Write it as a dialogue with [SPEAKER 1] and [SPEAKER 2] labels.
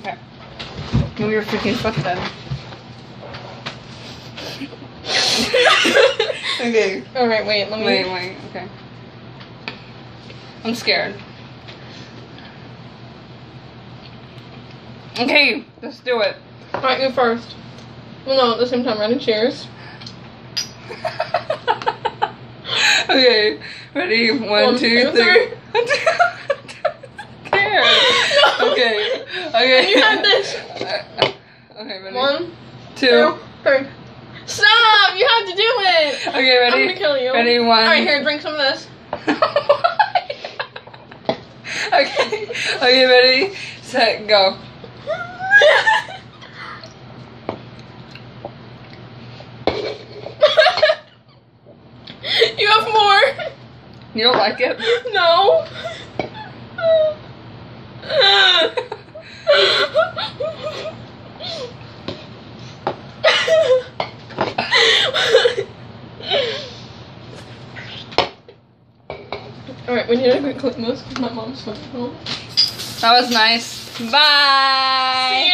[SPEAKER 1] Okay. Move your freaking foot then. Okay.
[SPEAKER 2] Alright, wait, let me...
[SPEAKER 1] Wait, okay. I'm scared. Okay, let's do it.
[SPEAKER 2] Alright, you first. Well, no, at the same time, ready? Cheers.
[SPEAKER 1] Okay, ready? One, two, three. Scared.
[SPEAKER 2] No.
[SPEAKER 1] Okay.
[SPEAKER 2] You had this.
[SPEAKER 1] Okay, ready?
[SPEAKER 2] 1,
[SPEAKER 1] 2,
[SPEAKER 2] 2, 3. Stop! You have to do it!
[SPEAKER 1] Okay, ready?
[SPEAKER 2] I'm gonna kill you.
[SPEAKER 1] Ready? 1.
[SPEAKER 2] Alright, here, drink some of this.
[SPEAKER 1] Okay. Okay, ready? Set, go.
[SPEAKER 2] You have more.
[SPEAKER 1] You don't like it?
[SPEAKER 2] No. Alright, we need to quick clean this because my mom's coming home.
[SPEAKER 1] That was nice. Bye!